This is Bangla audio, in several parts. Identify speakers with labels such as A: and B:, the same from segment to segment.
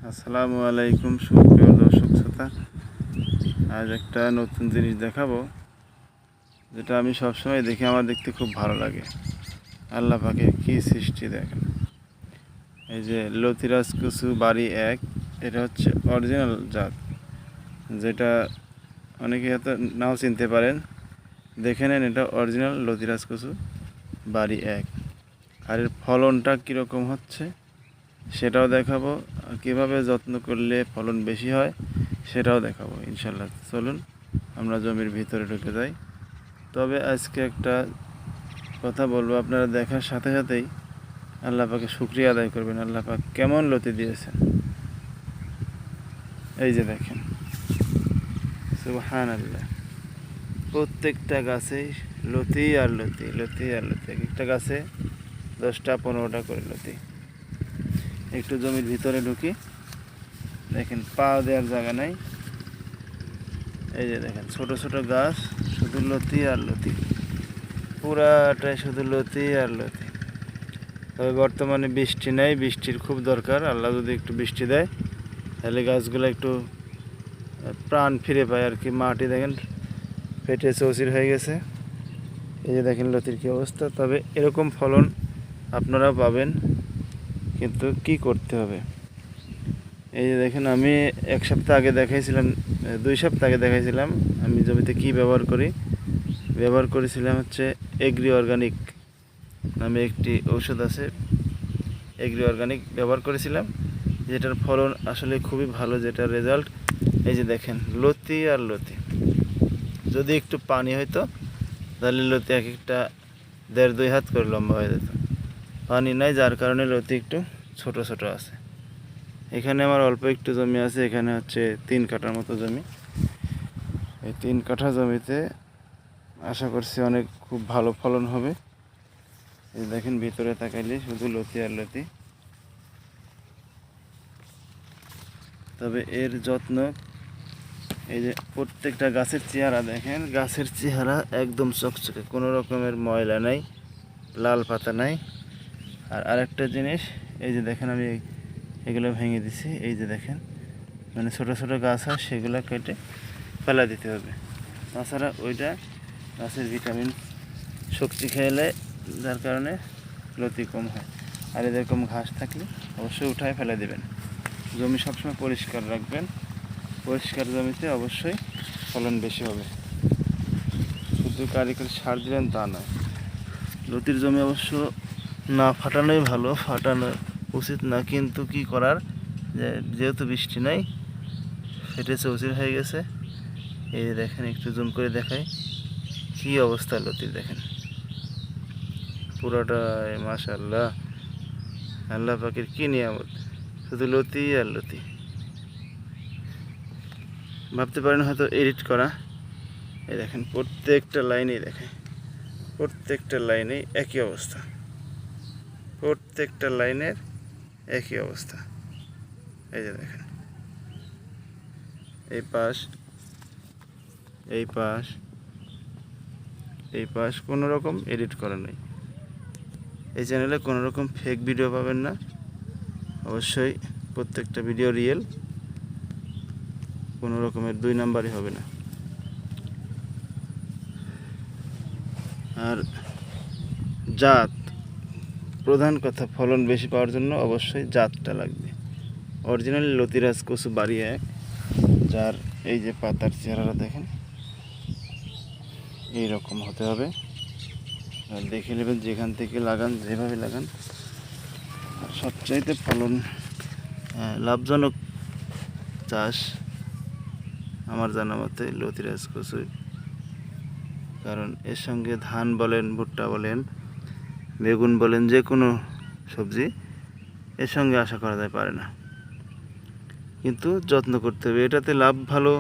A: আসসালামু আলাইকুম সুপ্রিয় দর্শক শ্রোতা। আজ একটা নতুন জিনিস দেখাবো, যেটা আমি সবসময় দেখি, আমার দেখতে খুব ভালো লাগে। আল্লাহ পাকের কী সৃষ্টি দেখেন। এই যে লতিরাজ কচু বাড়ি 1, এটা হচ্ছে অরিজিনাল জাত, যেটা অনেকে হয়তো নাও চিনতে পারেন। দেখে নেন, এটা অরিজিনাল লতিরাজ কচু বাড়ি 1। আর এর ফলনটা কীরকম হচ্ছে সেটাও দেখাবো, আর কীভাবে যত্ন করলে ফলন বেশি হয় সেটাও দেখাবো ইনশাল্লাহ। চলুন আমরা জমির ভিতরে ঢুকে যাই। তবে আজকে একটা কথা বলবো, আপনারা দেখার সাথে সাথেই আল্লাহ পাকে শুকরিয়া আদায় করবেন। আল্লাহ পাক কেমন লতি দিয়েছেন, এই যে দেখেন, সুবহানাল্লাহ। প্রত্যেকটা গাছেই লতি আর লতি, লতি আর লতি, একটা গাছে 10টা-15টা করে লতি। একটু জমির ভিতরে ঢুকি, দেখেন পা দেওয়ার জায়গা নাই। এই যে দেখেন ছোট ছোট গাছ, শুধু লতি আর লতি, পুরাটাই শুধু লতি আর লতি। তবে বর্তমানে বৃষ্টি নেই, বৃষ্টির খুব দরকার। আল্লাহ যদি একটু বৃষ্টি দেয় তাহলে গাছগুলো একটু প্রাণ ফিরে পায় আর কি। মাটি দেখেন ফেটে চৌচির হয়ে গেছে। এই যে দেখেন লতির কী অবস্থা। তবে এরকম ফলন আপনারাও পাবেন, কিন্তু কি করতে হবে। এই যে দেখেন, আমি 1 সপ্তাহ আগে দেখাইছিলাম, 2 সপ্তাহ আগে দেখাইছিলাম আমি জমিতে কি ব্যবহার করেছিলাম হচ্ছে এগ্রি অর্গানিক নামে একটি ঔষধ আছে। এগ্রি অর্গানিক ব্যবহার করেছিলাম, যেটার ফলন আসলে খুবই ভালো, যেটার রেজাল্ট এই যে দেখেন লতি আর লতি। যদি একটু পানি হইতো তাহলে লতি এক একটা 1.5-2 হাত করে লম্বা হয়ে যেত। পানি নাই, যার কারণে লতি একটু ছোট ছোট আছে। এখানে আমার অল্প একটু জমি আছে, এখানে হচ্ছে 3 কাঠার মতো জমি। এই 3 কাঠা জমিতে আশা করছি অনেক খুব ভালো ফলন হবে। এই দেখেন ভিতরে তাকাইলে শুধু লতি আর লতি। তবে এর যত্ন, এই যে প্রত্যেকটা গাছের চেহারা দেখেন, গাছের চেহারা একদম চকচকে, কোনো রকমের ময়লা নাই, লাল পাতা নাই। আর আরেকটা জিনিস, এই যে দেখেন আমি এগুলো ভেঙে দিছি। এই যে দেখেন, মানে ছোট ছোট গাছ হয়, সেগুলো কেটে ফেলা দিতে হবে। তাছাড়া ওইটা গাছের ভিটামিন শক্তি খেলে, যার কারণে লতি কম হয়। আর এরকম ঘাস থাকলে অবশ্যই উঠায় ফেলে দেবেন। জমি সবসময় পরিষ্কার রাখবেন, পরিষ্কার জমিতে অবশ্যই ফলন বেশি হবে। শুধু কারিগরি সার দিলেন তা নয়, লতির জমি অবশ্য না ফাটানোই ভালো, ফাটানো উচিত না, কিন্তু কি করার, যেহেতু বৃষ্টি নাই ফেটে চৌচির হয়ে গেছে। এই যে দেখেন, একটু জুম করে দেখাই কি অবস্থা লতির, দেখেন পুরোটাই মাশাআল্লাহ। আল্লাহ পাকের কি নিয়ামত, শুধু লতি আর লতি। ভাবতে পারেন হয়তো এডিট করা। এই দেখেন প্রত্যেকটা লাইনেই দেখেন, প্রত্যেকটা লাইনেই একই অবস্থা, প্রত্যেকটা লাইনের একই অবস্থা। এই যে দেখেন, এই পাশ, এই পাশ, এই পাশ, কোনো রকম এডিট করা নেই। এই চ্যানেলে কোনো রকম ফেক ভিডিও পাবেন না, অবশ্যই প্রত্যেকটা ভিডিও রিয়েল, কোনো রকমের 2 নাম্বারই হবে না। আর জাত, প্রধান কথা, ফলন বেশি পাওয়ার জন্য অবশ্যই জাতটা লাগবে। অরিজিনাল লতিরাজ কচু বাড়ি 1, যার এই যে পাতার চেহারাটা দেখেন এই রকম হতে হবে। আর দেখে নেবেন যেখান থেকে লাগান, যেভাবে লাগান। আর সবচাইতে ফলন লাভজনক চাষ আমার জানা মতে লতিরাজ কচু, কারণ এর সঙ্গে ধান বলেন, ভুট্টা বলেন, বেগুন বলেন, যে কোনো সবজি এর সঙ্গে আশা করা যায় পারে না, কিন্তু যত্ন করতে হবে। এটাতে লাভ ভালো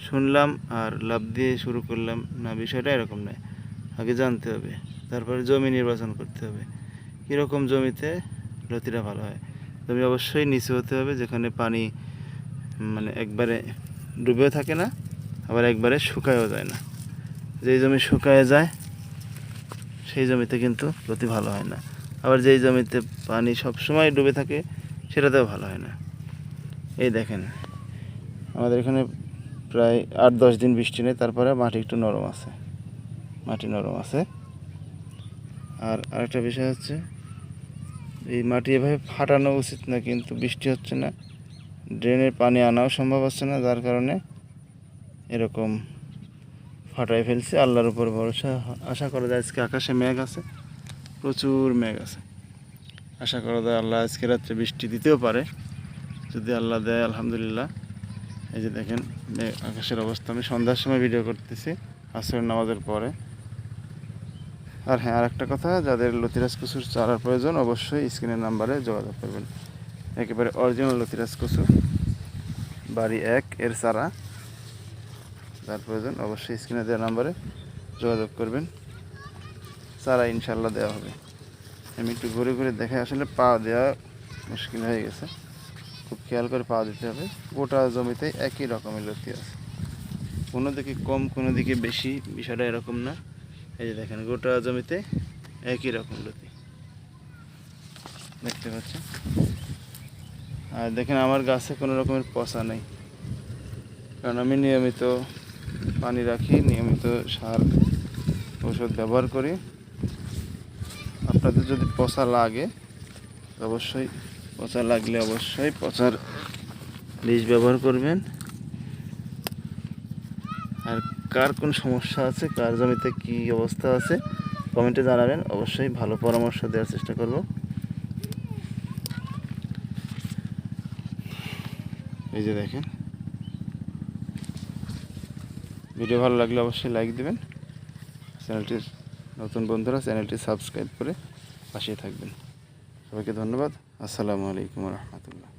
A: শুনলাম আর লাভ দিয়ে শুরু করলাম না, বিষয়টা এরকম নয়। আগে জানতে হবে, তারপরে জমি নির্বাচন করতে হবে, কীরকম জমিতে লতিটা ভালো হয়। জমি অবশ্যই নিচু হতে হবে, যেখানে পানি মানে একবারে ডুবেও থাকে না, আবার একবারে শুকায়ও যায় না। যেই জমি শুকায় যায় সেই জমিতে কিন্তু লতি ভালো হয় না, আবার যেই জমিতে পানি সবসময় ডুবে থাকে সেটাতেও ভালো হয় না। এই দেখেন আমাদের এখানে প্রায় 8-10 দিন বৃষ্টি নেই, তারপরে মাটি একটু নরম আছে, মাটি নরম আছে। আর আরেকটা বিষয় হচ্ছে এই মাটি এভাবে ফাটানো উচিত না, কিন্তু বৃষ্টি হচ্ছে না, ড্রেনের পানি আনাও সম্ভব হচ্ছে না, যার কারণে এরকম ফাটাই ফেলছে। আল্লাহর উপর ভরসা, আশা করা যায় আজকে আকাশে মেঘ আছে, প্রচুর মেঘ আছে, আশা করা যায় আল্লাহ আজকে রাত্রে বৃষ্টি দিতেও পারে। যদি আল্লাহ দেয় আলহামদুলিল্লাহ। এই যে দেখেন আকাশের অবস্থা, আমি সন্ধ্যার সময় ভিডিও করতেছি আসরের নামাজের পরে। আর হ্যাঁ, আরেকটা কথা, যাদের লতিরাজ কচুর চারার প্রয়োজন অবশ্যই স্ক্রিনের নাম্বারে যোগাযোগ করবেন। একেবারে অরিজিনাল লতিরাজ কচু বাড়ি 1 এর চারা যার প্রয়োজন অবশ্যই স্ক্রিনে দেওয়া নাম্বারে যোগাযোগ করবেন, চারা ইনশাল্লাহ দেওয়া হবে। আমি একটু ঘুরে ঘুরে দেখে, আসলে পা দেওয়া মুশকিল হয়ে গেছে, খুব খেয়াল করে পা দিতে হবে। গোটা জমিতে একই রকমের লতি আছে, কোনো দিকে কম কোনো দিকে বেশি, বিষয়টা এরকম না। এই যে দেখেন গোটা জমিতে একই রকম লতি দেখতে পাচ্ছেন। আর দেখেন আমার গাছে কোনো রকমের পচা নেই, কারণ আমি নিয়মিত পানি রাখি, নিয়মিত সার ওষুধ ব্যবহার করি। আপনাদের যদি পচা লাগে অবশ্যই, পচা লাগলে অবশ্যই পচার বীজ ব্যবহার করবেন। আর কার কোন সমস্যা আছে, কার জমিতে কী অবস্থা আছে কমেন্টে জানাবেন, অবশ্যই ভালো পরামর্শ দেওয়ার চেষ্টা করব। এই যে দেখেন, ভিডিও ভালো লাগলে অবশ্যই লাইক দেবেন, চ্যানেলটির নতুন বন্ধুরা চ্যানেলটি সাবস্ক্রাইব করে পাশে থাকবেন। সবাইকে ধন্যবাদ। আসসালামু আলাইকুম রহমতুল্লাহ।